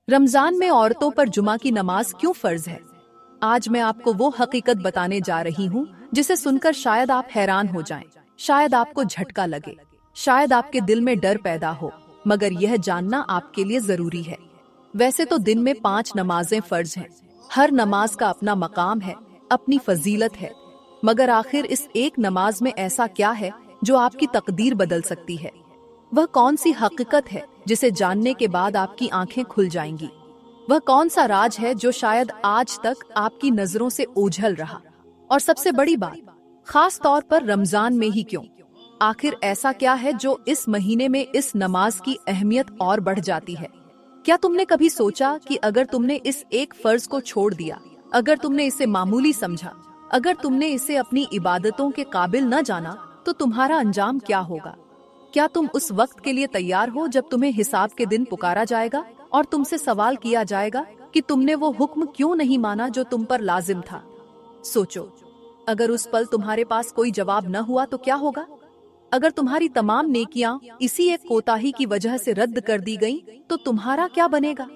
रमजान में औरतों पर जुमा की नमाज क्यों फर्ज है? आज मैं आपको वो हकीकत बताने जा रही हूँ जिसे सुनकर शायद आप हैरान हो जाएं, शायद आपको झटका लगे, शायद आपके दिल में डर पैदा हो, मगर यह जानना आपके लिए जरूरी है। वैसे तो दिन में 5 नमाजें फर्ज हैं। हर नमाज का अपना मकाम है, अपनी फजीलत है, मगर आखिर इस एक नमाज में ऐसा क्या है जो आपकी तकदीर बदल सकती है? वह कौन सी हकीकत है जिसे जानने के बाद आपकी आंखें खुल जाएंगी? वह कौन सा राज है जो शायद आज तक आपकी नजरों से ओझल रहा? और सबसे बड़ी बात, खास तौर पर रमजान में ही क्यों? आखिर ऐसा क्या है जो इस महीने में इस नमाज की अहमियत और बढ़ जाती है? क्या तुमने कभी सोचा कि अगर तुमने इस एक फर्ज को छोड़ दिया, अगर तुमने इसे मामूली समझा, अगर तुमने इसे अपनी इबादतों के काबिल न जाना, तो तुम्हारा अंजाम क्या होगा? क्या तुम उस वक्त के लिए तैयार हो जब तुम्हें हिसाब के दिन पुकारा जाएगा और तुमसे सवाल किया जाएगा कि तुमने वो हुक्म क्यों नहीं माना जो तुम पर लाजिम था? सोचो, अगर उस पल तुम्हारे पास कोई जवाब न हुआ तो क्या होगा? अगर तुम्हारी तमाम नेकियां इसी एक कोताही की वजह से रद्द कर दी गईं, तो तुम्हारा क्या बनेगा?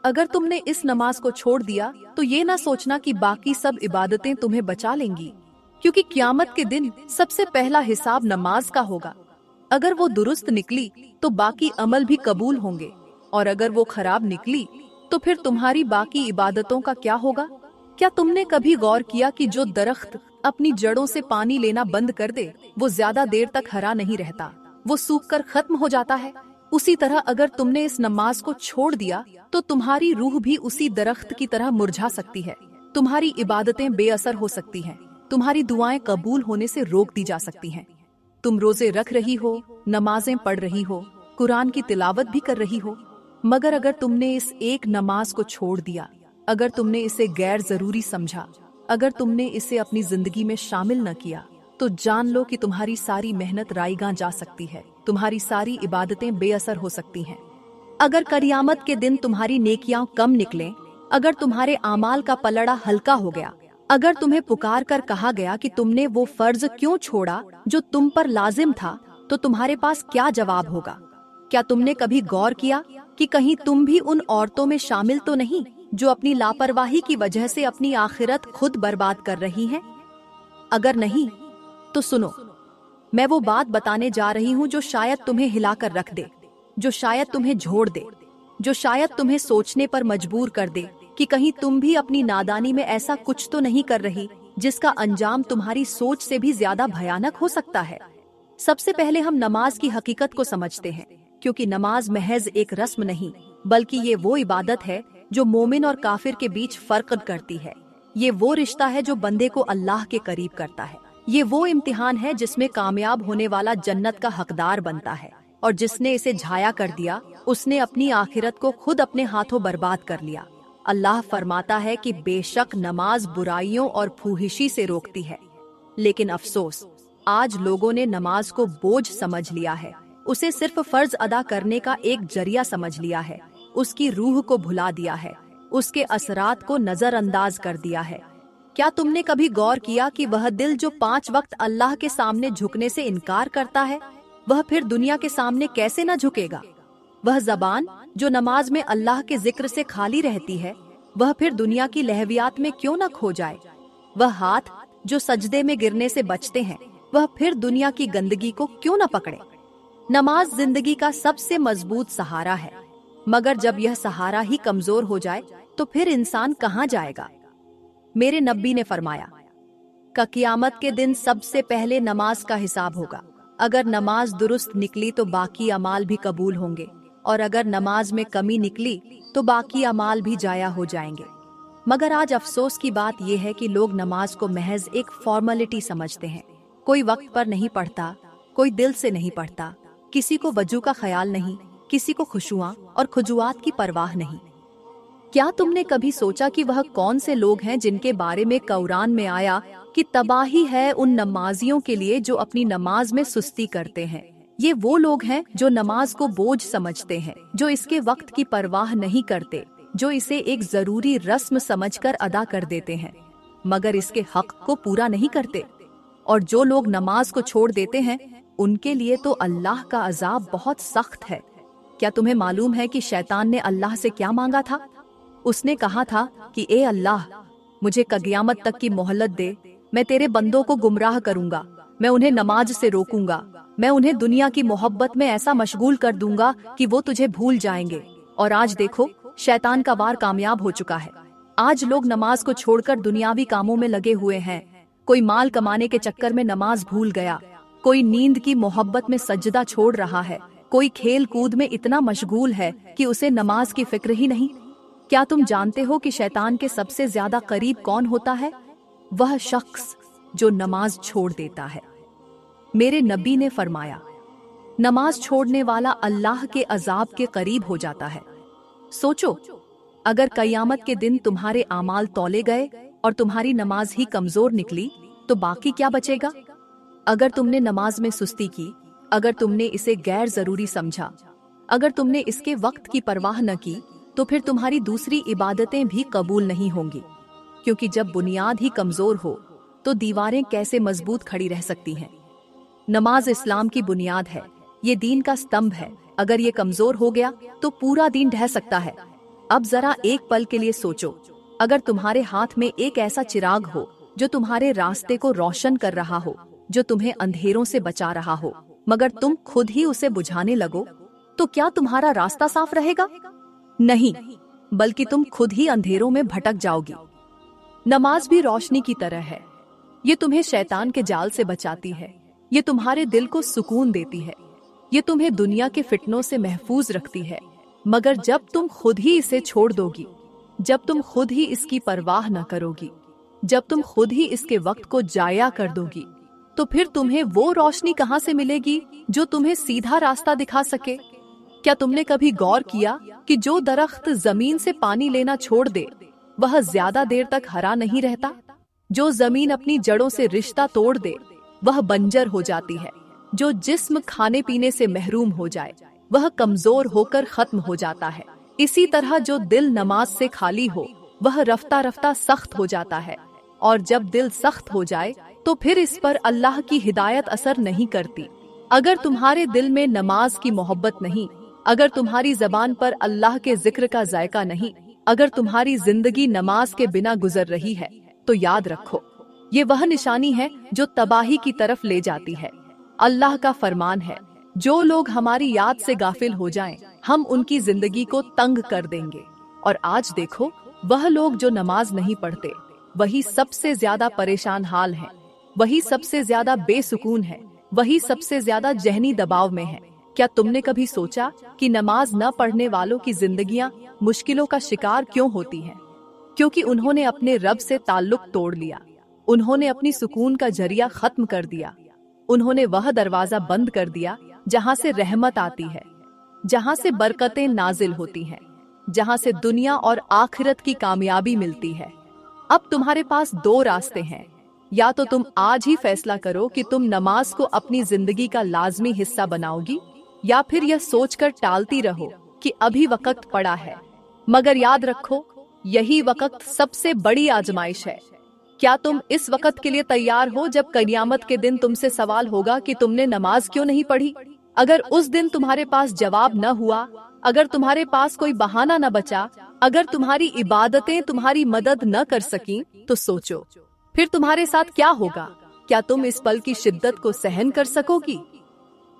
अगर तुमने इस नमाज को छोड़ दिया तो ये ना सोचना कि बाकी सब इबादतें तुम्हें बचा लेंगी, क्योंकि क़यामत के दिन सबसे पहला हिसाब नमाज का होगा। अगर वो दुरुस्त निकली तो बाकी अमल भी कबूल होंगे, और अगर वो खराब निकली तो फिर तुम्हारी बाकी इबादतों का क्या होगा? क्या तुमने कभी गौर किया कि जो दरख्त अपनी जड़ों से पानी लेना बंद कर दे, वो ज्यादा देर तक हरा नहीं रहता, वो सूख कर खत्म हो जाता है? उसी तरह अगर तुमने इस नमाज को छोड़ दिया तो तुम्हारी रूह भी उसी दरख्त की तरह मुरझा सकती है। तुम्हारी इबादतें बेअसर हो सकती हैं, तुम्हारी दुआएं कबूल होने से रोक दी जा सकती हैं। तुम रोजे रख रही हो, नमाजें पढ़ रही हो, कुरान की तिलावत भी कर रही हो, मगर अगर तुमने इस एक नमाज को छोड़ दिया, अगर तुमने इसे गैर जरूरी समझा, अगर तुमने इसे अपनी जिंदगी में शामिल न किया, तो जान लो कि तुम्हारी सारी मेहनत राईगां जा सकती है, तुम्हारी सारी इबादतें बेअसर हो सकती हैं। अगर क़यामत के दिन तुम्हारी नेकियां कम निकलें, अगर तुम्हारे आमाल का पलड़ा हल्का हो गया, अगर तुम्हें पुकार कर कहा गया कि तुमने वो फर्ज क्यों छोड़ा जो तुम पर लाजिम था, तो तुम्हारे पास क्या जवाब होगा? क्या तुमने कभी गौर किया कि कहीं तुम भी उन औरतों में शामिल तो नहीं जो अपनी लापरवाही की वजह से अपनी आखिरत खुद बर्बाद कर रही हैं? अगर नहीं, तो सुनो, मैं वो बात बताने जा रही हूँ जो शायद तुम्हें हिलाकर रख दे, जो शायद तुम्हें झोड़ दे, जो शायद तुम्हें सोचने पर मजबूर कर दे कि कहीं तुम भी अपनी नादानी में ऐसा कुछ तो नहीं कर रही जिसका अंजाम तुम्हारी सोच से भी ज्यादा भयानक हो सकता है। सबसे पहले हम नमाज की हकीकत को समझते हैं, क्योंकि नमाज महज एक रस्म नहीं, बल्कि ये वो इबादत है जो मोमिन और काफिर के बीच फर्क करती है। ये वो रिश्ता है जो बंदे को अल्लाह के करीब करता है। ये वो इम्तिहान है जिसमें कामयाब होने वाला जन्नत का हकदार बनता है, और जिसने इसे झाया कर दिया, उसने अपनी आखिरत को खुद अपने हाथों बर्बाद कर लिया। अल्लाह फरमाता है कि बेशक नमाज बुराइयों और फूहिशी से रोकती है, लेकिन अफसोस, आज लोगों ने नमाज को बोझ समझ लिया है, उसे सिर्फ फर्ज अदा करने का एक जरिया समझ लिया है, उसकी रूह को भुला दिया है, उसके असरात को नजरअंदाज कर दिया है। क्या तुमने कभी गौर किया कि वह दिल जो 5 वक्त अल्लाह के सामने झुकने से इनकार करता है, वह फिर दुनिया के सामने कैसे न झुकेगा? वह जबान जो नमाज में अल्लाह के जिक्र से खाली रहती है, वह फिर दुनिया की लहवियात में क्यों न खो जाए? वह हाथ जो सजदे में गिरने से बचते हैं, वह फिर दुनिया की गंदगी को क्यों न पकड़े? नमाज जिंदगी का सबसे मजबूत सहारा है, मगर जब यह सहारा ही कमजोर हो जाए तो फिर इंसान कहाँ जाएगा? मेरे नबी ने फरमाया, क़यामत के दिन सबसे पहले नमाज का हिसाब होगा। अगर नमाज दुरुस्त निकली तो बाकी अमाल भी कबूल होंगे, और अगर नमाज में कमी निकली तो बाकी अमाल भी जाया हो जाएंगे। मगर आज अफसोस की बात यह है कि लोग नमाज को महज एक फॉर्मेलिटी समझते हैं। कोई वक्त पर नहीं पढ़ता, कोई दिल से नहीं पढ़ता, किसी को वजू का ख्याल नहीं, किसी को खुशुआ और खुजुआत की परवाह नहीं। क्या तुमने कभी सोचा कि वह कौन से लोग हैं जिनके बारे में कुरान में आया कि तबाही है उन नमाजियों के लिए जो अपनी नमाज में सुस्ती करते हैं? ये वो लोग हैं जो नमाज को बोझ समझते हैं, जो इसके वक्त की परवाह नहीं करते, जो इसे एक जरूरी रस्म समझकर अदा कर देते हैं, मगर इसके हक को पूरा नहीं करते। और जो लोग नमाज को छोड़ देते हैं, उनके लिए तो अल्लाह का अजाब बहुत सख्त है। क्या तुम्हें मालूम है कि शैतान ने अल्लाह से क्या मांगा था? उसने कहा था कि ए अल्लाह, मुझे क़यामत तक की मोहलत दे, मैं तेरे बंदों को गुमराह करूंगा, मैं उन्हें नमाज से रोकूंगा, मैं उन्हें दुनिया की मोहब्बत में ऐसा मशगूल कर दूंगा कि वो तुझे भूल जाएंगे। और आज देखो, शैतान का वार कामयाब हो चुका है। आज लोग नमाज को छोड़कर दुनियावी कामों में लगे हुए हैं। कोई माल कमाने के चक्कर में नमाज भूल गया, कोई नींद की मोहब्बत में सजदा छोड़ रहा है, कोई खेल कूद में इतना मशगूल है कि उसे नमाज की फिक्र ही नहीं। क्या तुम जानते हो कि शैतान के सबसे ज्यादा करीब कौन होता है? वह शख्स जो नमाज छोड़ देता है। मेरे नबी ने फरमाया, नमाज छोड़ने वाला अल्लाह के अजाब के करीब हो जाता है। सोचो, अगर कयामत के दिन तुम्हारे आमाल तौले गए और तुम्हारी नमाज ही कमजोर निकली तो बाकी क्या बचेगा? अगर तुमने नमाज में सुस्ती की, अगर तुमने इसे गैर जरूरी समझा, अगर तुमने इसके वक्त की परवाह न की, तो फिर तुम्हारी दूसरी इबादतें भी कबूल नहीं होंगी। क्योंकि जब बुनियाद ही कमजोर हो तो दीवारें कैसे मजबूत खड़ी रह सकती हैं? नमाज इस्लाम की बुनियाद है, ये दीन का स्तंभ है। अगर ये कमजोर हो गया तो पूरा दीन ढह सकता है। अब जरा एक पल के लिए सोचो, अगर तुम्हारे हाथ में एक ऐसा चिराग हो जो तुम्हारे रास्ते को रोशन कर रहा हो, जो तुम्हें अंधेरों से बचा रहा हो, मगर तुम खुद ही उसे बुझाने लगो, तो क्या तुम्हारा रास्ता साफ रहेगा? नहीं, बल्कि तुम खुद ही अंधेरों में भटक जाओगी। नमाज भी रोशनी की तरह है। ये तुम्हें शैतान के जाल से बचाती है, ये तुम्हारे दिल को सुकून देती है, ये तुम्हें दुनिया के फितनों से महफूज रखती है। मगर जब तुम खुद ही इसे छोड़ दोगी, जब तुम खुद ही इसकी परवाह न करोगी, जब तुम खुद ही इसके वक्त को जाया कर दोगी, तो फिर तुम्हें वो रोशनी कहाँ से मिलेगी जो तुम्हें सीधा रास्ता दिखा सके? क्या तुमने कभी गौर किया कि जो दरख्त जमीन से पानी लेना छोड़ दे वह ज्यादा देर तक हरा नहीं रहता? जो जमीन अपनी जड़ों से रिश्ता तोड़ दे वह बंजर हो जाती है। जो जिस्म खाने पीने से महरूम हो जाए वह कमजोर होकर खत्म हो जाता है। इसी तरह जो दिल नमाज से खाली हो वह रफ्ता रफ्ता सख्त हो जाता है। और जब दिल सख्त हो जाए तो फिर इस पर अल्लाह की हिदायत असर नहीं करती। अगर तुम्हारे दिल में नमाज की मोहब्बत नहीं, अगर तुम्हारी जबान पर अल्लाह के जिक्र का जायका नहीं, अगर तुम्हारी जिंदगी नमाज के बिना गुजर रही है, तो याद रखो, ये वह निशानी है जो तबाही की तरफ ले जाती है। अल्लाह का फरमान है, जो लोग हमारी याद से गाफिल हो जाएं, हम उनकी जिंदगी को तंग कर देंगे। और आज देखो, वह लोग जो नमाज नहीं पढ़ते वही सबसे ज्यादा परेशान हाल हैं, वही सबसे ज्यादा बेसुकून है, वही सबसे ज्यादा जहनी दबाव में है। क्या तुमने कभी सोचा कि नमाज न पढ़ने वालों की जिंदगियां मुश्किलों का शिकार क्यों होती हैं? क्योंकि उन्होंने अपने रब से ताल्लुक तोड़ लिया, उन्होंने अपनी सुकून का जरिया खत्म कर दिया, उन्होंने वह दरवाजा बंद कर दिया जहां से रहमत आती है, जहां से बरकतें नाजिल होती हैं, जहां से दुनिया और आखिरत की कामयाबी मिलती है। अब तुम्हारे पास दो रास्ते हैं, या तो तुम आज ही फैसला करो कि तुम नमाज को अपनी जिंदगी का लाजमी हिस्सा बनाओगी, या फिर यह सोचकर टालती रहो कि अभी वक्त पड़ा है। मगर याद रखो, यही वक्त सबसे बड़ी आजमाइश है। क्या तुम इस वक्त के लिए तैयार हो जब क़यामत के दिन तुमसे सवाल होगा कि तुमने नमाज क्यों नहीं पढ़ी? अगर उस दिन तुम्हारे पास जवाब न हुआ, अगर तुम्हारे पास कोई बहाना न बचा, अगर तुम्हारी इबादतें तुम्हारी मदद न कर सकीं, तो सोचो फिर तुम्हारे साथ क्या होगा? क्या तुम इस पल की शिद्दत को सहन कर सकोगी?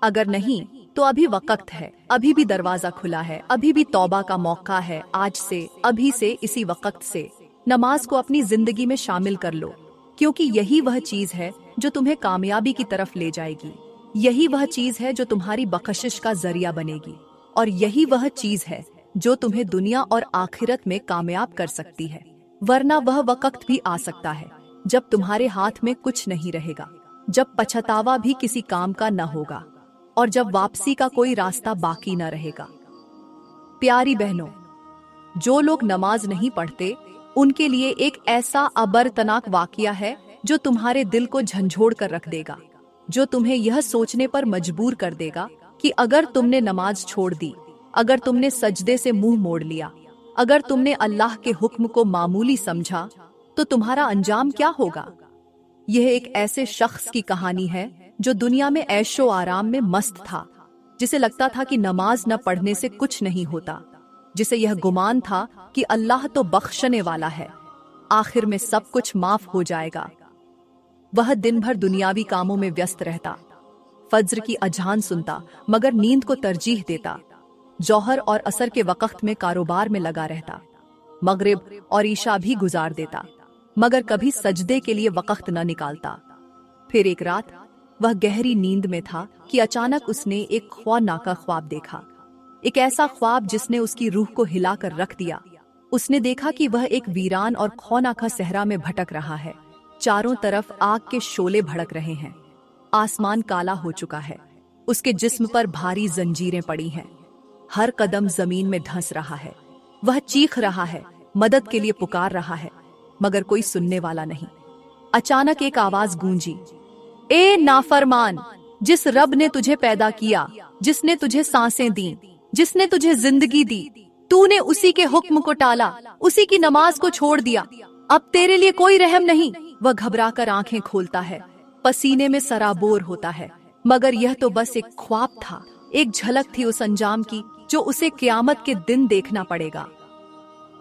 अगर नहीं, तो अभी वक्त है, अभी भी दरवाजा खुला है, अभी भी तौबा का मौका है। आज से, अभी से, इसी वक्त से नमाज को अपनी जिंदगी में शामिल कर लो, क्योंकि यही वह चीज है जो तुम्हें कामयाबी की तरफ ले जाएगी। यही वह चीज है जो तुम्हारी बख्शिश का जरिया बनेगी, और यही वह चीज है जो तुम्हें दुनिया और आखिरत में कामयाब कर सकती है। वरना वह वक्त भी आ सकता है जब तुम्हारे हाथ में कुछ नहीं रहेगा, जब पछतावा भी किसी काम का न होगा, और जब वापसी का कोई रास्ता बाकी न रहेगा। प्यारी बहनों, जो लोग नमाज नहीं पढ़ते उनके लिए एक ऐसा अबरतनाक वाकया है जो तुम्हारे दिल को झंझोड़ कर रख देगा, जो तुम्हें यह सोचने पर मजबूर कर देगा कि अगर तुमने नमाज छोड़ दी, अगर तुमने सजदे से मुंह मोड़ लिया, अगर तुमने अल्लाह के हुक्म को मामूली समझा, तो तुम्हारा अंजाम क्या होगा। यह एक ऐसे शख्स की कहानी है जो दुनिया में ऐशो आराम में मस्त था, जिसे लगता था कि नमाज न पढ़ने से कुछ नहीं होता, जिसे यह गुमान था कि अल्लाह तो बख्शने वाला है, आखिर में सब कुछ माफ हो जाएगा। वह दिन भर दुनियावी कामों में व्यस्त रहता, फज्र की अजान सुनता मगर नींद को तरजीह देता, जौहर और असर के वक्त में कारोबार में लगा रहता, मगरिब और ईशा भी गुजार देता मगर कभी सजदे के लिए वक्त न निकालता। फिर एक रात वह गहरी नींद में था कि अचानक उसने एक खौफनाक ख्वाब देखा, एक ऐसा ख्वाब जिसने उसकी रूह को हिलाकर रख दिया। उसने देखा कि वह एक वीरान और खौफनाक सहरा में भटक रहा है। चारों तरफ आग के शोले भड़क रहे हैं, आसमान काला हो चुका है, उसके जिस्म पर भारी जंजीरें पड़ी हैं, हर कदम जमीन में धंस रहा है। वह चीख रहा है, मदद के लिए पुकार रहा है, मगर कोई सुनने वाला नहीं। अचानक एक आवाज गूंजी, ए नाफरमान, जिस रब ने तुझे पैदा किया, जिसने तुझे सांसें दी, जिसने तुझे जिंदगी दी, तूने उसी के हुक्म को टाला, उसी की नमाज को छोड़ दिया, अब तेरे लिए कोई रहम नहीं। वह घबराकर आंखें खोलता है, पसीने में सराबोर होता है, मगर यह तो बस एक ख्वाब था, एक झलक थी उस अंजाम की जो उसे क़यामत के दिन देखना पड़ेगा।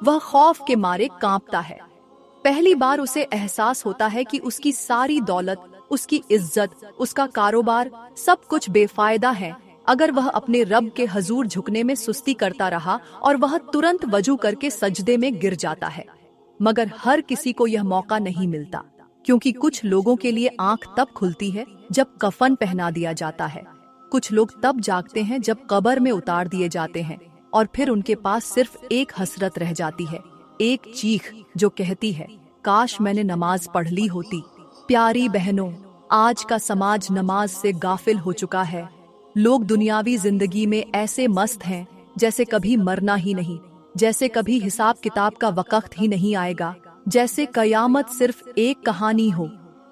वह खौफ के मारे कांपता है। पहली बार उसे एहसास होता है कि उसकी सारी दौलत, उसकी इज्जत, उसका कारोबार, सब कुछ बेफायदा है अगर वह अपने रब के हजूर झुकने में सुस्ती करता रहा, और वह तुरंत वजू करके सजदे में गिर जाता है। मगर हर किसी को यह मौका नहीं मिलता, क्योंकि कुछ लोगों के लिए आंख तब खुलती है जब कफन पहना दिया जाता है, कुछ लोग तब जागते हैं जब कब्र में उतार दिए जाते हैं, और फिर उनके पास सिर्फ एक हसरत रह जाती है, एक चीख जो कहती है, काश मैंने नमाज पढ़ ली होती। प्यारी बहनों, आज का समाज नमाज से गाफिल हो चुका है। लोग दुनियावी जिंदगी में ऐसे मस्त हैं जैसे कभी मरना ही नहीं, जैसे कभी हिसाब किताब का वक्त ही नहीं आएगा, जैसे कयामत सिर्फ एक कहानी हो।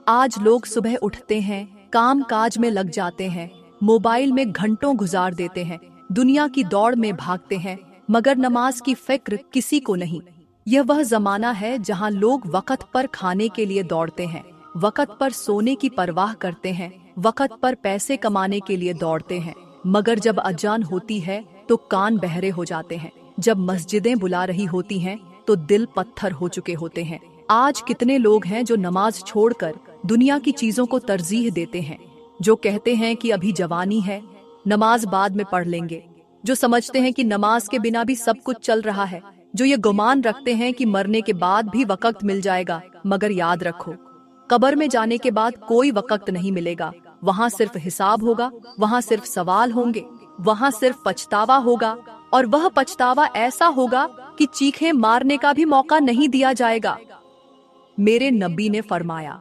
आज लोग सुबह उठते हैं, काम काज में लग जाते हैं, मोबाइल में घंटों गुजार देते हैं, दुनिया की दौड़ में भागते हैं, मगर नमाज की फिक्र किसी को नहीं। यह वह जमाना है जहां लोग वक्त पर खाने के लिए दौड़ते हैं, वक्त पर सोने की परवाह करते हैं, वक्त पर पैसे कमाने के लिए दौड़ते हैं, मगर जब अजान होती है तो कान बहरे हो जाते हैं, जब मस्जिदें बुला रही होती हैं तो दिल पत्थर हो चुके होते हैं। आज कितने लोग हैं जो नमाज छोड़कर दुनिया की चीजों को तरजीह देते हैं, जो कहते हैं कि अभी जवानी है, नमाज बाद में पढ़ लेंगे, जो समझते हैं कि नमाज के बिना भी सब कुछ चल रहा है, जो ये गुमान रखते हैं कि मरने के बाद भी वक्त मिल जाएगा। मगर याद रखो, कब्र में जाने के बाद कोई वक्त नहीं मिलेगा, वहाँ सिर्फ हिसाब होगा, वहाँ सिर्फ सवाल होंगे, वहाँ सिर्फ पछतावा होगा, और वह पछतावा ऐसा होगा कि चीखें मारने का भी मौका नहीं दिया जाएगा। मेरे नबी ने फरमाया,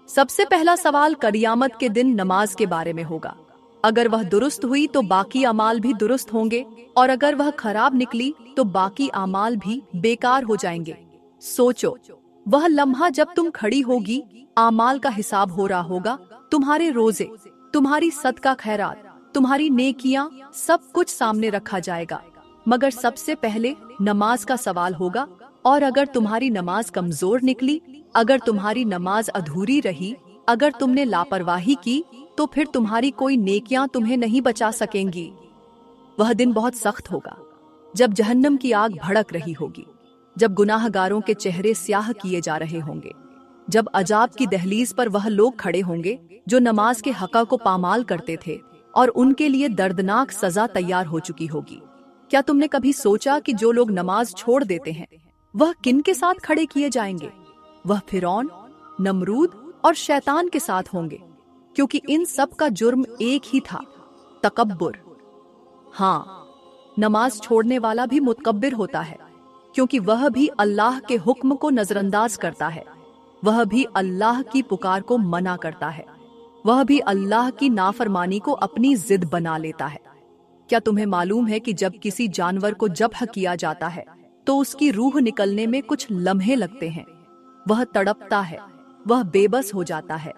सबसे पहला सवाल क़यामत के दिन नमाज के बारे में होगा। अगर वह दुरुस्त हुई तो बाकी अमाल भी दुरुस्त होंगे, और अगर वह खराब निकली तो बाकी अमाल भी बेकार हो जाएंगे। सोचो, वह लम्हा जब तुम खड़ी होगी, आमाल का हिसाब हो रहा होगा, तुम्हारे रोजे, तुम्हारी सदका खैरात, तुम्हारी नेकियां, सब कुछ सामने रखा जाएगा, मगर सबसे पहले नमाज का सवाल होगा। और अगर तुम्हारी नमाज कमजोर निकली, अगर तुम्हारी नमाज अधूरी रही, अगर तुमने लापरवाही की, तो फिर तुम्हारी कोई नेकियां तुम्हें नहीं बचा सकेंगी। वह दिन बहुत सख्त होगा, जब जहन्नम की आग भड़क रही होगी, जब गुनाहगारों के चेहरे स्याह किए जा रहे होंगे, जब अजाब की दहलीज पर वह लोग खड़े होंगे जो नमाज के हक़ को पामाल करते थे, और उनके लिए दर्दनाक सजा तैयार हो चुकी होगी। क्या तुमने कभी सोचा कि जो लोग नमाज छोड़ देते हैं वह किन के साथ खड़े किए जाएंगे? वह फिरौन, नमरूद और शैतान के साथ होंगे, क्योंकि इन सब का जुर्म एक ही था, तकब्बुर। हाँ, नमाज छोड़ने वाला भी मुतकब्बिर होता है, क्योंकि वह भी अल्लाह के हुक्म को नजरअंदाज करता है, वह भी अल्लाह की पुकार को मना करता है, वह भी अल्लाह की नाफरमानी को अपनी जिद बना लेता है। क्या तुम्हें मालूम है कि जब किसी जानवर को ज़ब्ह किया जाता है तो उसकी रूह निकलने में कुछ लम्हे लगते हैं। वह तड़पता है, वह बेबस हो जाता है,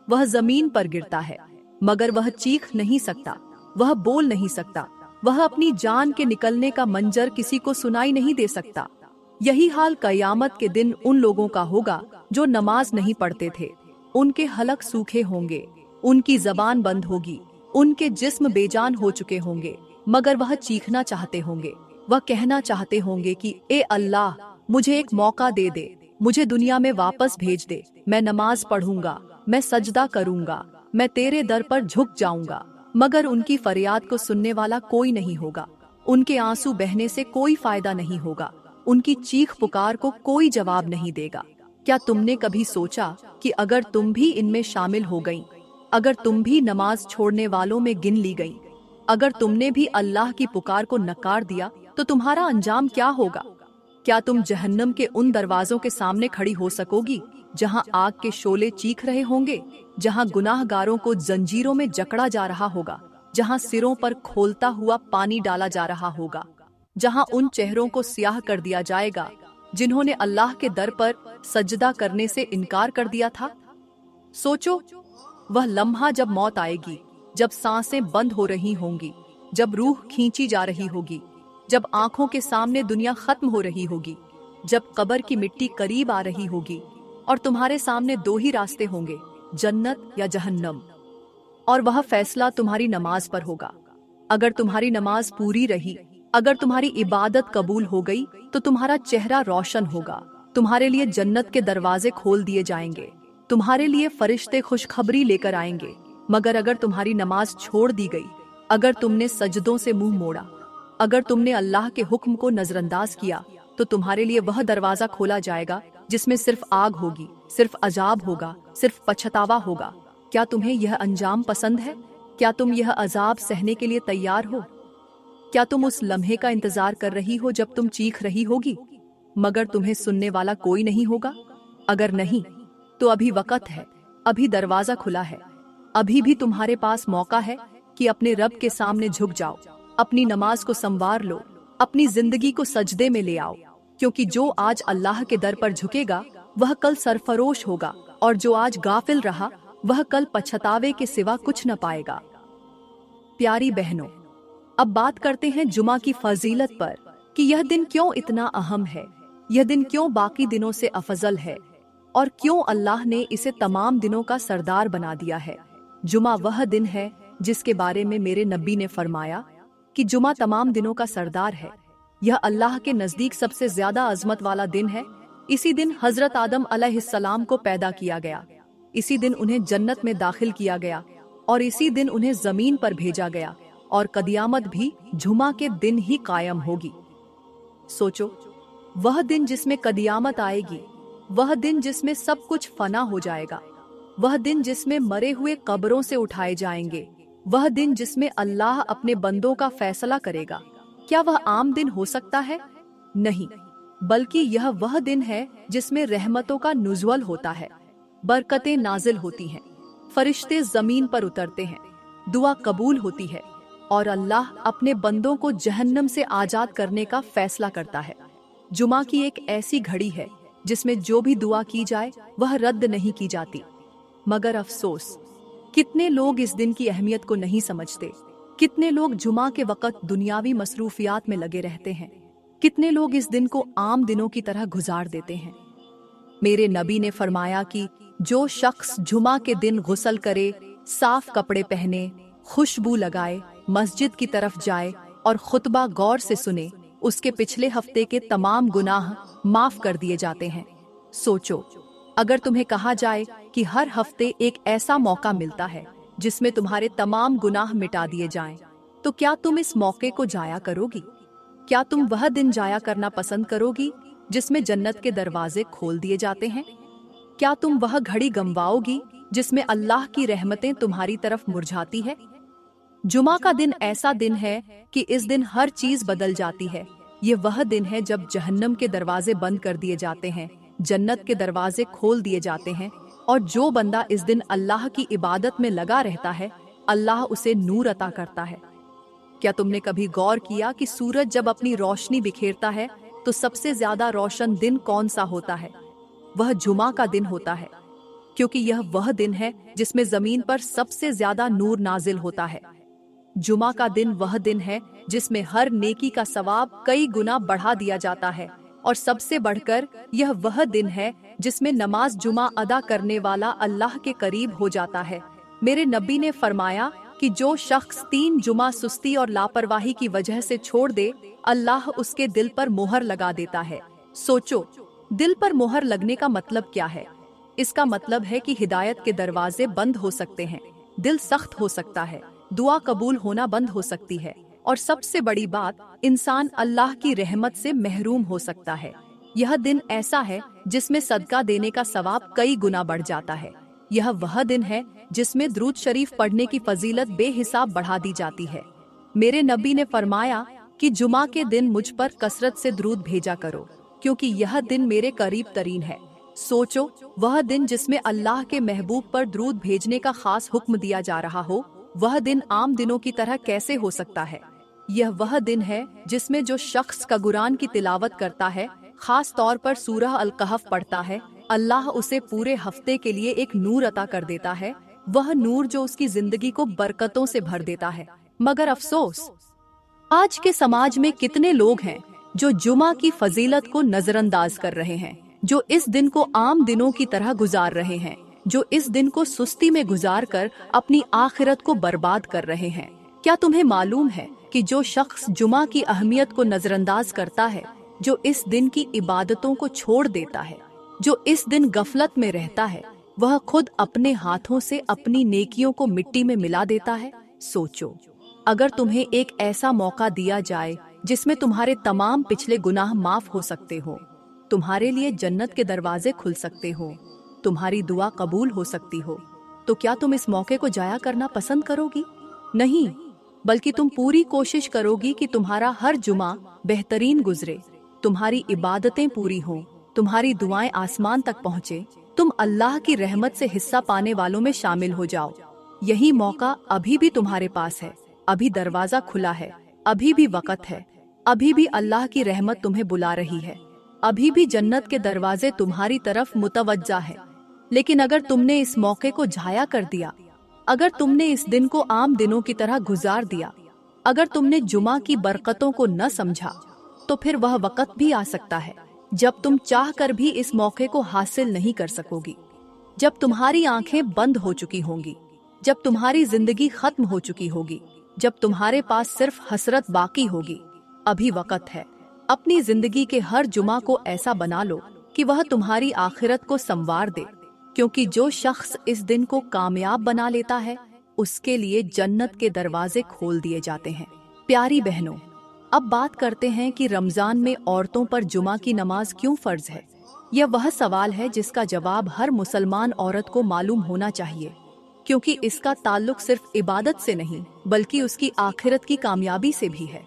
वह जमीन पर गिरता है, मगर वह चीख नहीं सकता, वह बोल नहीं सकता, वह अपनी जान के निकलने का मंजर किसी को सुनाई नहीं दे सकता। यही हाल क़यामत के दिन उन लोगों का होगा जो नमाज नहीं पढ़ते थे। उनके हलक सूखे होंगे, उनकी जबान बंद होगी, उनके जिस्म बेजान हो चुके होंगे, मगर वह चीखना चाहते होंगे। वह कहना चाहते होंगे कि ए अल्लाह, मुझे एक मौका दे दे, मुझे दुनिया में वापस भेज दे। मैं नमाज पढ़ूंगा, मैं सजदा करूंगा, मैं तेरे दर पर झुक जाऊंगा। मगर उनकी फरियाद को सुनने वाला कोई नहीं होगा। उनके आंसू बहने से कोई फायदा नहीं होगा। उनकी चीख पुकार को कोई जवाब नहीं देगा। क्या तुमने कभी सोचा कि अगर तुम भी इनमें शामिल हो गई, अगर तुम भी नमाज छोड़ने वालों में गिन ली गई, अगर तुमने भी अल्लाह की पुकार को नकार दिया, तो तुम्हारा अंजाम क्या होगा? क्या तुम जहन्नम के उन दरवाजों के सामने खड़ी हो सकोगी जहां आग के शोले चीख रहे होंगे, जहां गुनाहगारों को जंजीरों में जकड़ा जा रहा होगा, जहां सिरों पर खोलता हुआ पानी डाला जा रहा होगा, जहां उन चेहरों को स्याह कर दिया जाएगा जिन्होंने अल्लाह के दर पर सजदा करने से इनकार कर दिया था? सोचो, वह लम्हा जब मौत आएगी, जब सांसें बंद हो रही होंगी, जब रूह खींची जा रही होगी, जब आंखों के सामने दुनिया खत्म हो रही होगी, जब कब्र की मिट्टी करीब आ रही होगी और तुम्हारे सामने दो ही रास्ते होंगे, जन्नत या जहन्नम। और वह फैसला तुम्हारी नमाज पर होगा। अगर तुम्हारी नमाज पूरी रही, अगर तुम्हारी इबादत कबूल हो गई, तो तुम्हारा चेहरा रोशन होगा। तुम्हारे लिए जन्नत के दरवाजे खोल दिए जाएंगे, तुम्हारे लिए फरिश्ते खुशखबरी लेकर आएंगे। मगर अगर तुम्हारी नमाज छोड़ दी गई, अगर तुमने सजदों से मुंह मोड़ा, अगर तुमने अल्लाह के हुक्म को नजरअंदाज किया, तो तुम्हारे लिए वह दरवाजा खोला जाएगा जिसमें सिर्फ आग होगी, सिर्फ अजाब होगा, सिर्फ पछतावा होगा। क्या तुम्हें यह अंजाम पसंद है? क्या तुम यह अजाब सहने के लिए तैयार हो? क्या तुम उस लम्हे का इंतजार कर रही हो जब तुम चीख रही होगी, मगर तुम्हें सुनने वाला कोई नहीं होगा? अगर नहीं, तो अभी वक्त है, अभी दरवाजा खुला है, अभी भी तुम्हारे पास मौका है कि अपने रब के सामने झुक जाओ, अपनी नमाज को संवार लो, अपनी जिंदगी को सजदे में ले आओ। क्योंकि जो आज अल्लाह के दर पर झुकेगा, वह कल सरफरोश होगा, और जो आज गाफिल रहा, वह कल पछतावे के सिवा कुछ न पाएगा। प्यारी बहनों, अब बात करते हैं जुमा की फजीलत पर कि यह दिन क्यों इतना अहम है, यह दिन क्यों बाकी दिनों से अफजल है, और क्यों अल्लाह ने इसे तमाम दिनों का सरदार बना दिया है। जुमा वह दिन है जिसके बारे में मेरे नबी ने फरमाया कि जुमा तमाम दिनों का सरदार है। यह अल्लाह के नजदीक सबसे ज्यादा अजमत वाला दिन है। इसी दिन हजरत आदम अलैहिस्सलाम को पैदा किया गया, इसी दिन उन्हें जन्नत में दाखिल किया गया, और इसी दिन उन्हें जमीन पर भेजा गया, और कदियामत भी जुमा के दिन ही कायम होगी। सोचो, वह दिन जिसमें कदियामत आएगी, वह दिन जिसमें सब कुछ फना हो जाएगा, वह दिन जिसमें मरे हुए कब्रों से उठाए जाएंगे, वह दिन जिसमें अल्लाह अपने बंदों का फैसला करेगा। क्या वह आम दिन हो सकता है? नहीं, बल्कि यह वह दिन है जिसमें रहमतों का नुज़ुल होता है, बरकतें नाजिल होती हैं, फरिश्ते जमीन पर उतरते हैं, दुआ कबूल होती है, और अल्लाह अपने बंदों को जहन्नम से आजाद करने का फैसला करता है। जुमा की एक ऐसी घड़ी है जिसमें जो भी दुआ की जाए वह रद्द नहीं की जाती। मगर अफसोस, कितने लोग इस दिन की अहमियत को नहीं समझते। कितने लोग जुमा के वक़्त दुनियावी मसरूफियात में लगे रहते हैं। कितने लोग इस दिन को आम दिनों की तरह गुजार देते हैं। मेरे नबी ने फरमाया कि जो शख्स जुमा के दिन गुस्ल करे, साफ कपड़े पहने, खुशबू लगाए, मस्जिद की तरफ जाए और खुतबा गौर से सुने, उसके पिछले हफ्ते के तमाम गुनाह माफ कर दिए जाते हैं। सोचो, अगर तुम्हें कहा जाए कि हर हफ्ते एक ऐसा मौका मिलता है जिसमें तुम्हारे तमाम गुनाह मिटा दिए जाएं, तो क्या तुम इस मौके को जाया करोगी? क्या तुम वह दिन जाया करना पसंद करोगी जिसमें जन्नत के दरवाजे खोल दिए जाते हैं? क्या तुम वह घड़ी गंवाओगी जिसमें अल्लाह की रहमतें तुम्हारी तरफ मुरझाती है? जुमा का दिन ऐसा दिन है कि इस दिन हर चीज बदल जाती है। ये वह दिन है जब जहन्नम के दरवाजे बंद कर दिए जाते हैं, जन्नत के दरवाजे खोल दिए जाते हैं, और जो बंदा इस दिन अल्लाह की इबादत में लगा रहता है, अल्लाह उसे नूर अता करता है। क्या तुमने कभी गौर किया कि सूरज जब अपनी रोशनी बिखेरता है तो सबसे ज्यादा रोशन दिन कौन सा होता है? वह जुमा का दिन होता है, क्योंकि यह वह दिन है जिसमें जमीन पर सबसे ज्यादा नूर नाजिल होता है। जुमा का दिन वह दिन है जिसमें हर नेकी का सवाब कई गुना बढ़ा दिया जाता है, और सबसे बढ़कर यह वह दिन है जिसमें नमाज जुमा अदा करने वाला अल्लाह के करीब हो जाता है। मेरे नबी ने फरमाया कि जो शख्स 3 जुमा सुस्ती और लापरवाही की वजह से छोड़ दे, अल्लाह उसके दिल पर मोहर लगा देता है। सोचो, दिल पर मोहर लगने का मतलब क्या है? इसका मतलब है कि हिदायत के दरवाजे बंद हो सकते हैं, दिल सख्त हो सकता है, दुआ कबूल होना बंद हो सकती है, और सबसे बड़ी बात, इंसान अल्लाह की रहमत से महरूम हो सकता है। यह दिन ऐसा है जिसमें सदका देने का सवाब कई गुना बढ़ जाता है। यह वह दिन है जिसमें दुरूद शरीफ पढ़ने की फजीलत बेहिसाब बढ़ा दी जाती है। मेरे नबी ने फरमाया कि जुमा के दिन मुझ पर कसरत से दुरूद भेजा करो, क्योंकि यह दिन मेरे करीब तरीन है। सोचो, वह दिन जिसमें अल्लाह के महबूब पर दुरूद भेजने का खास हुक्म दिया जा रहा हो, वह दिन आम दिनों की तरह कैसे हो सकता है? यह वह दिन है जिसमें जो शख्स का कुरान की तिलावत करता है, खास तौर पर सूरह अल कहफ पढ़ता है, अल्लाह उसे पूरे हफ्ते के लिए एक नूर अता कर देता है, वह नूर जो उसकी जिंदगी को बरकतों से भर देता है। मगर अफसोस, आज के समाज में कितने लोग हैं जो जुमा की फजीलत को नजरअंदाज कर रहे हैं, जो इस दिन को आम दिनों की तरह गुजार रहे हैं, जो इस दिन को सुस्ती में गुजार कर अपनी आखिरत को बर्बाद कर रहे हैं। क्या तुम्हें मालूम है कि जो शख्स जुमा की अहमियत को नजरअंदाज करता है, जो इस दिन की इबादतों को छोड़ देता है, जो इस दिन गफलत में रहता है, वह खुद अपने हाथों से अपनी नेकियों को मिट्टी में मिला देता है। सोचो, अगर तुम्हें एक ऐसा मौका दिया जाए जिसमें तुम्हारे तमाम पिछले गुनाह माफ हो सकते हो, तुम्हारे लिए जन्नत के दरवाजे खुल सकते हो, तुम्हारी दुआ कबूल हो सकती हो, तो क्या तुम इस मौके को जाया करना पसंद करोगी? नहीं, बल्कि तुम पूरी कोशिश करोगी कि तुम्हारा हर जुमा बेहतरीन गुजरे, तुम्हारी इबादतें पूरी हों, तुम्हारी दुआएं आसमान तक पहुँचे, तुम अल्लाह की रहमत से हिस्सा पाने वालों में शामिल हो जाओ। यही मौका अभी भी तुम्हारे पास है, अभी दरवाजा खुला है, अभी भी वक़्त है, अभी भी अल्लाह की रहमत तुम्हें बुला रही है, अभी भी जन्नत के दरवाजे तुम्हारी तरफ मुतवज्जा है। लेकिन अगर तुमने इस मौके को जाया कर दिया, अगर तुमने इस दिन को आम दिनों की तरह गुजार दिया, अगर तुमने जुमा की बरकतों को न समझा, तो फिर वह वक़्त भी आ सकता है जब तुम चाह कर भी इस मौके को हासिल नहीं कर सकोगी, जब तुम्हारी आंखें बंद हो चुकी होंगी, जब तुम्हारी जिंदगी खत्म हो चुकी होगी, जब तुम्हारे पास सिर्फ हसरत बाकी होगी। अभी वक़्त है, अपनी जिंदगी के हर जुमा को ऐसा बना लो कि वह तुम्हारी आखिरत को संवार दे, क्योंकि जो शख्स इस दिन को कामयाब बना लेता है, उसके लिए जन्नत के दरवाजे खोल दिए जाते हैं। प्यारी बहनों, अब बात करते हैं कि रमजान में औरतों पर जुमा की नमाज क्यों फर्ज है। यह वह सवाल है जिसका जवाब हर मुसलमान औरत को मालूम होना चाहिए, क्योंकि इसका ताल्लुक सिर्फ इबादत से नहीं बल्कि उसकी आखिरत की कामयाबी से भी है।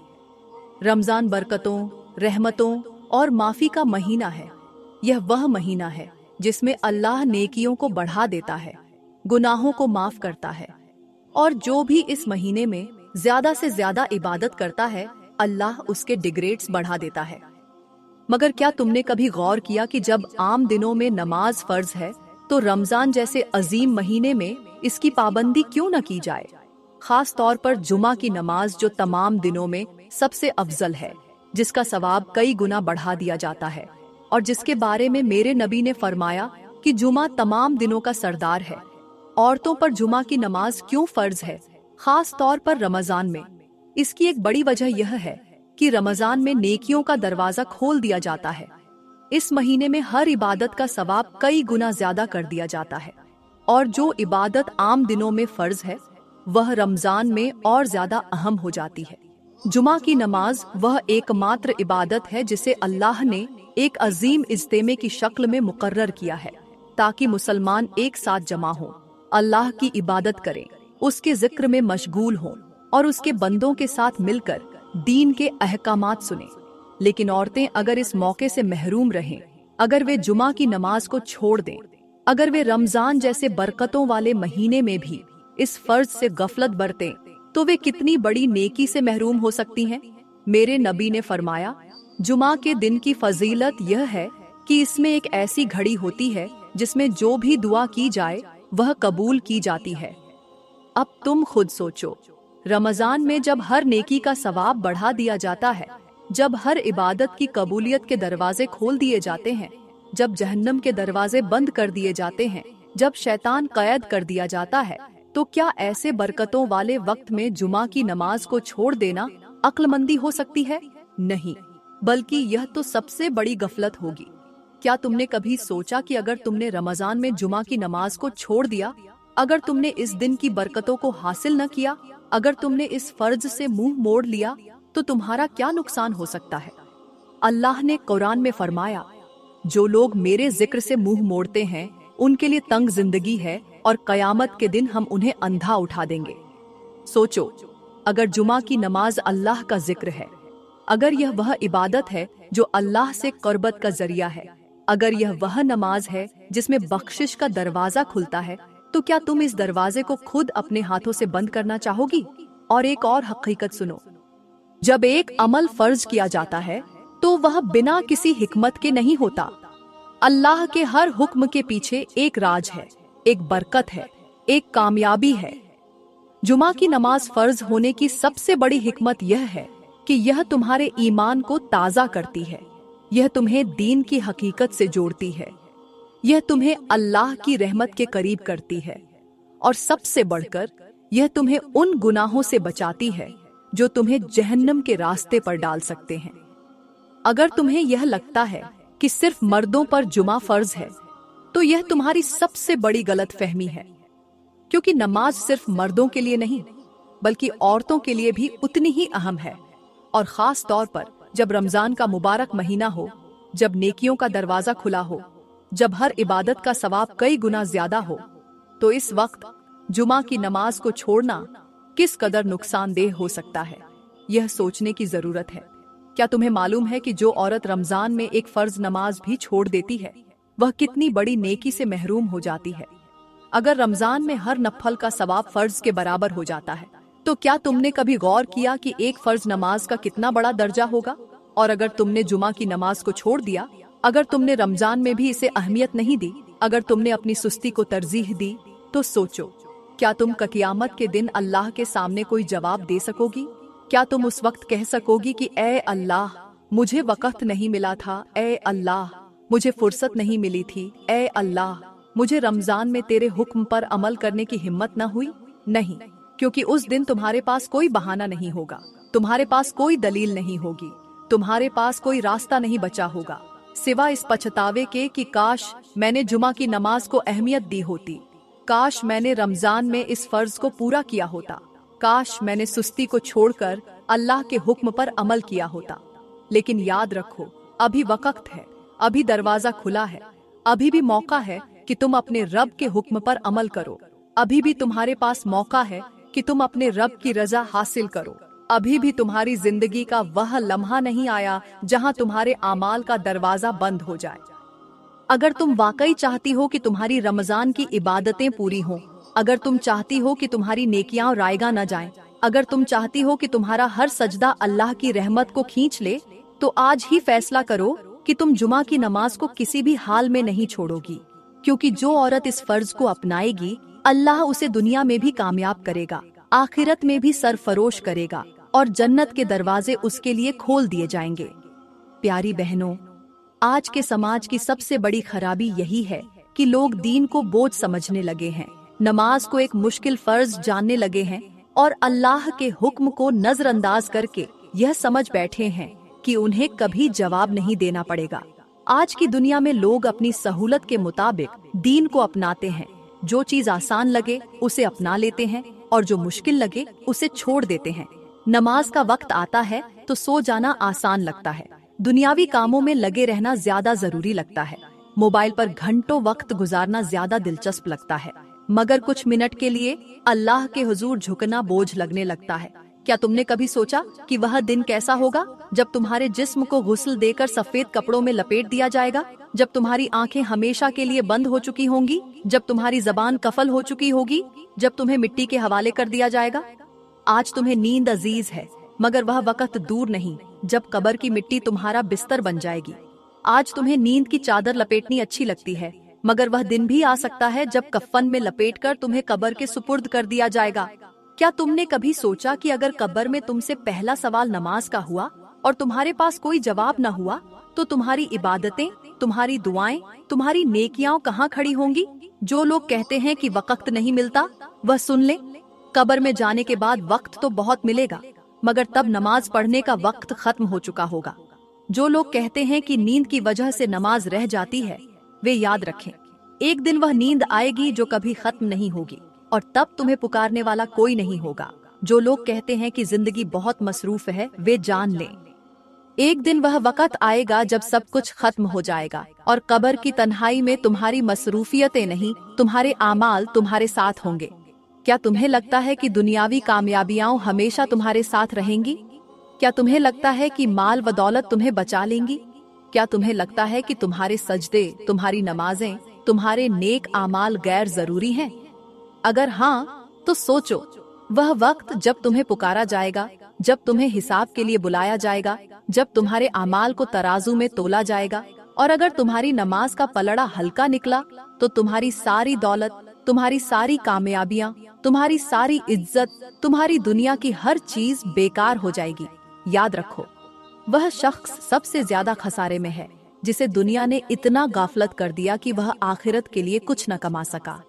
रमजान बरकतों, रहमतों और माफी का महीना है। यह वह महीना है जिसमें अल्लाह नेकियों को बढ़ा देता है, गुनाहों को माफ करता है, और जो भी इस महीने में ज्यादा से ज्यादा इबादत करता है, अल्लाह उसके डिग्रेड्स बढ़ा देता है। मगर क्या तुमने कभी गौर किया कि जब आम दिनों में नमाज फर्ज है, तो रमजान जैसे अजीम महीने में इसकी पाबंदी क्यों न की जाए? खास तौर पर जुमा की नमाज, जो तमाम दिनों में सबसे अफजल है, जिसका सवाब कई गुना बढ़ा दिया जाता है, और जिसके बारे में मेरे नबी ने फरमाया कि जुमा तमाम दिनों का सरदार है। औरतों पर जुमा की नमाज क्यों फर्ज है, खास तौर पर रमजान में? इसकी एक बड़ी वजह यह है कि रमजान में नेकियों का दरवाजा खोल दिया जाता है। इस महीने में हर इबादत का सवाब कई गुना ज्यादा कर दिया जाता है, और जो इबादत आम दिनों में फर्ज है, वह रमजान में और ज्यादा अहम हो जाती है। जुमा की नमाज वह एकमात्र इबादत है जिसे अल्लाह ने एक अजीम इज्तिमा की शक्ल में मुकर्रर किया है, ताकि मुसलमान एक साथ जमा हों, अल्लाह की इबादत करें, उसके जिक्र में मशगूल हों और उसके बंदों के साथ मिलकर दीन के अहकामात सुने। लेकिन औरतें अगर इस मौके से महरूम रहें, अगर वे जुमा की नमाज को छोड़ दें, अगर वे रमजान जैसे बरकतों वाले महीने में भी इस फर्ज से गफलत बरतें, तो वे कितनी बड़ी नेकी से महरूम हो सकती हैं। मेरे नबी ने फरमाया, जुमा के दिन की फजीलत यह है कि इसमें एक ऐसी घड़ी होती है जिसमें जो भी दुआ की जाए वह कबूल की जाती है। अब तुम खुद सोचो, रमजान में जब हर नेकी का सवाब बढ़ा दिया जाता है, जब हर इबादत की कबूलियत के दरवाजे खोल दिए जाते हैं, जब जहन्नम के दरवाजे बंद कर दिए जाते हैं, जब शैतान कैद कर दिया जाता है, तो क्या ऐसे बरकतों वाले वक्त में जुमा की नमाज को छोड़ देना अक्लमंदी हो सकती है? नहीं, बल्कि यह तो सबसे बड़ी गफलत होगी। क्या तुमने कभी सोचा कि अगर तुमने रमजान में जुमा की नमाज को छोड़ दिया, अगर तुमने इस दिन की बरकतों को हासिल न किया, अगर तुमने इस फर्ज से मुंह मोड़ लिया, तो तुम्हारा क्या नुकसान हो सकता है? अल्लाह ने कुरान में फरमाया, जो लोग मेरे जिक्र से मुंह मोड़ते हैं उनके लिए तंग जिंदगी है और कयामत के दिन हम उन्हें अंधा उठा देंगे। सोचो, अगर जुमा की नमाज अल्लाह का जिक्र है, अगर यह वह इबादत है जो अल्लाह से क़ुर्बत का जरिया है, अगर यह वह नमाज है जिसमें बख्शिश का दरवाजा खुलता है, तो क्या तुम इस दरवाजे को खुद अपने हाथों से बंद करना चाहोगी? और एक और हकीकत सुनो, जब एक अमल फर्ज किया जाता है तो वह बिना किसी हिकमत के नहीं होता। अल्लाह के हर हुक्म के पीछे एक राज है, एक बरकत है, एक कामयाबी है। जुमा की नमाज फर्ज होने की सबसे बड़ी हिकमत यह है कि यह तुम्हारे ईमान को ताज़ा करती है, यह तुम्हें दीन की हकीकत से जोड़ती है, यह तुम्हें अल्लाह की रहमत के करीब करती है, और सबसे बढ़कर यह तुम्हें उन गुनाहों से बचाती है जो तुम्हें जहन्नम के रास्ते पर डाल सकते हैं। अगर तुम्हें यह लगता है कि सिर्फ मर्दों पर जुमा फर्ज है, तो यह तुम्हारी सबसे बड़ी गलतफहमी है, क्योंकि नमाज सिर्फ मर्दों के लिए नहीं बल्कि औरतों के लिए भी उतनी ही अहम है। और खास तौर पर जब रमजान का मुबारक महीना हो, जब नेकियों का दरवाजा खुला हो, जब हर इबादत का सवाब कई गुना ज्यादा हो, तो इस वक्त जुमा की नमाज को छोड़ना किस कदर नुकसानदेह हो सकता है, यह सोचने की जरूरत है। क्या तुम्हें मालूम है कि जो औरत रमजान में एक फर्ज नमाज भी छोड़ देती है, वह कितनी बड़ी नेकी से महरूम हो जाती है? अगर रमजान में हर नफल का सवाब फर्ज के बराबर हो जाता है, तो क्या तुमने कभी गौर किया कि एक फर्ज नमाज का कितना बड़ा दर्जा होगा? और अगर तुमने जुमा की नमाज को छोड़ दिया, अगर तुमने रमजान में भी इसे अहमियत नहीं दी, अगर तुमने अपनी सुस्ती को तरजीह दी, तो सोचो, क्या तुम क़यामत के दिन अल्लाह के सामने कोई जवाब दे सकोगी? क्या तुम उस वक्त कह सकोगी कि ए अल्लाह, मुझे वक़्त नहीं मिला था, ए अल्लाह, मुझे फुर्सत नहीं मिली थी, ए अल्लाह, मुझे रमजान में तेरे हुक्म पर अमल करने की हिम्मत न हुई? नहीं, क्योंकि उस दिन तुम्हारे पास कोई बहाना नहीं होगा, तुम्हारे पास कोई दलील नहीं होगी, तुम्हारे पास कोई रास्ता नहीं बचा होगा सिवा इस पछतावे के कि काश मैंने जुमा की नमाज को अहमियत दी होती, काश मैंने रमजान में इस फर्ज को पूरा किया होता, काश मैंने सुस्ती को छोड़कर अल्लाह के हुक्म पर अमल किया होता। लेकिन याद रखो, अभी वक्त है, अभी दरवाजा खुला है, अभी भी मौका है कि तुम अपने रब के हुक्म पर अमल करो, अभी भी तुम्हारे पास मौका है कि तुम अपने रब की रजा हासिल करो, अभी भी तुम्हारी जिंदगी का वह लम्हा नहीं आया जहां तुम्हारे आमाल का दरवाजा बंद हो जाए। अगर तुम वाकई चाहती हो कि तुम्हारी रमजान की इबादतें पूरी हों, अगर तुम चाहती हो कि तुम्हारी नेकियां रायगा न जाएं, अगर तुम चाहती हो कि तुम्हारा हर सजदा अल्लाह की रहमत को खींच ले, तो आज ही फैसला करो कि तुम जुमा की नमाज को किसी भी हाल में नहीं छोड़ोगी, क्योंकि जो औरत इस फर्ज को अपनाएगी, अल्लाह उसे दुनिया में भी कामयाब करेगा, आखिरत में भी सरफरोश करेगा और जन्नत के दरवाजे उसके लिए खोल दिए जाएंगे। प्यारी बहनों, आज के समाज की सबसे बड़ी खराबी यही है कि लोग दीन को बोझ समझने लगे हैं, नमाज को एक मुश्किल फर्ज जानने लगे हैं और अल्लाह के हुक्म को नजरअंदाज करके यह समझ बैठे हैं कि उन्हें कभी जवाब नहीं देना पड़ेगा। आज की दुनिया में लोग अपनी सहूलत के मुताबिक दीन को अपनाते हैं, जो चीज आसान लगे उसे अपना लेते हैं और जो मुश्किल लगे उसे छोड़ देते हैं। नमाज का वक्त आता है तो सो जाना आसान लगता है, दुनियावी कामों में लगे रहना ज्यादा जरूरी लगता है, मोबाइल पर घंटों वक्त गुजारना ज्यादा दिलचस्प लगता है, मगर कुछ मिनट के लिए अल्लाह के हुजूर झुकना बोझ लगने लगता है। क्या तुमने कभी सोचा कि वह दिन कैसा होगा जब तुम्हारे जिस्म को गुस्ल देकर सफेद कपड़ों में लपेट दिया जाएगा, जब तुम्हारी आंखें हमेशा के लिए बंद हो चुकी होंगी, जब तुम्हारी जबान कफल हो चुकी होगी, जब तुम्हें मिट्टी के हवाले कर दिया जाएगा? आज तुम्हें नींद अजीज है, मगर वह वक्त दूर नहीं जब कब्र की मिट्टी तुम्हारा बिस्तर बन जाएगी। आज तुम्हें नींद की चादर लपेटनी अच्छी लगती है, मगर वह दिन भी आ सकता है जब कफन में लपेटकर तुम्हें कब्र के सुपुर्द कर दिया जाएगा। क्या तुमने कभी सोचा कि अगर कब्र में तुमसे पहला सवाल नमाज का हुआ और तुम्हारे पास कोई जवाब न हुआ तो तुम्हारी इबादतें, तुम्हारी दुआएं, तुम्हारी नेकियां कहाँ खड़ी होंगी? जो लोग कहते हैं कि वक्त नहीं मिलता, वह सुन ले, कब्र में जाने के बाद वक्त तो बहुत मिलेगा, मगर तब नमाज पढ़ने का वक्त खत्म हो चुका होगा। जो लोग कहते हैं कि नींद की वजह से नमाज रह जाती है, वे याद रखें, एक दिन वह नींद आएगी जो कभी खत्म नहीं होगी, और तब तुम्हें पुकारने वाला कोई नहीं होगा। जो लोग कहते हैं कि जिंदगी बहुत मसरूफ है, वे जान लें, एक दिन वह वक्त आएगा जब सब कुछ खत्म हो जाएगा और कब्र की तन्हाई में तुम्हारी मसरूफियतें नहीं, तुम्हारे आमाल तुम्हारे साथ होंगे। क्या तुम्हें लगता है कि दुनियावी कामयाबियां हमेशा तुम्हारे साथ रहेंगी? क्या तुम्हें लगता है कि माल व दौलत तुम्हें बचा लेंगी? क्या तुम्हें लगता है कि तुम्हारे सजदे, तुम्हारी नमाजें, तुम्हारे नेक आमाल गैर जरूरी हैं? अगर हाँ, तो सोचो, वह वक्त जब तुम्हें पुकारा जाएगा, जब तुम्हें हिसाब के लिए बुलाया जाएगा, जब तुम्हारे आमाल को तराजू में तोला जाएगा, और अगर तुम्हारी नमाज का पलड़ा हल्का निकला तो तुम्हारी सारी दौलत, तुम्हारी सारी कामयाबियां, तुम्हारी सारी इज्जत, तुम्हारी दुनिया की हर चीज बेकार हो जाएगी। याद रखो, वह शख्स सबसे ज्यादा खसारे में है जिसे दुनिया ने इतना गाफलत कर दिया कि वह आखिरत के लिए कुछ न कमा सका।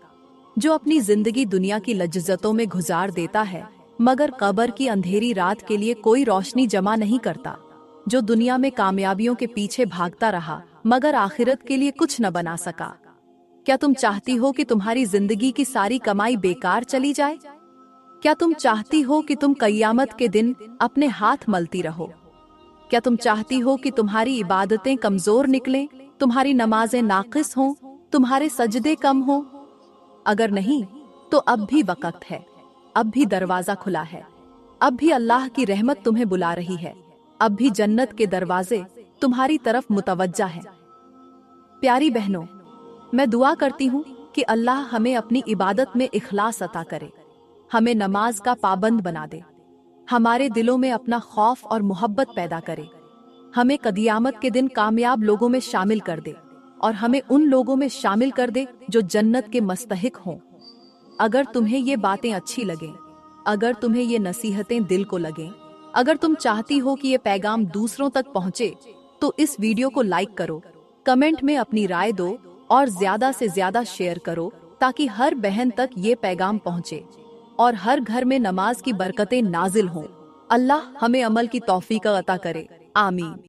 जो अपनी जिंदगी दुनिया की लज्जतों में गुजार देता है मगर कब्र की अंधेरी रात के लिए कोई रोशनी जमा नहीं करता। जो दुनिया में कामयाबियों के पीछे भागता रहा मगर आखिरत के लिए कुछ न बना सका। क्या तुम चाहती हो कि तुम्हारी जिंदगी की सारी कमाई बेकार चली जाए? क्या तुम चाहती हो कि तुम क़यामत के दिन अपने हाथ मलती रहो? क्या तुम चाहती हो कि तुम्हारी इबादतें कमजोर निकलें, तुम्हारी नमाजें नाकिस हों, तुम्हारे सजदे कम हों? अगर नहीं, तो अब भी वक्त है, अब भी दरवाजा खुला है, अब भी अल्लाह की रहमत तुम्हें बुला रही है, अब भी जन्नत के दरवाजे तुम्हारी तरफ मुतवज्जा हैं। प्यारी बहनों, मैं दुआ करती हूँ कि अल्लाह हमें अपनी इबादत में इखलास अता करे, हमें नमाज का पाबंद बना दे, हमारे दिलों में अपना खौफ और मोहब्बत पैदा करे, हमें क़यामत के दिन कामयाब लोगों में शामिल कर दे और हमें उन लोगों में शामिल कर दे जो जन्नत के मुस्तहिक हों। अगर तुम्हें ये बातें अच्छी लगें, अगर तुम्हें ये नसीहतें दिल को लगें, अगर तुम चाहती हो कि ये पैगाम दूसरों तक पहुंचे, तो इस वीडियो को लाइक करो, कमेंट में अपनी राय दो और ज्यादा से ज्यादा शेयर करो ताकि हर बहन तक ये पैगाम पहुंचे और हर घर में नमाज की बरकतें नाजिल हों। अल्लाह हमें अमल की तौफीक अता करे। आमीन।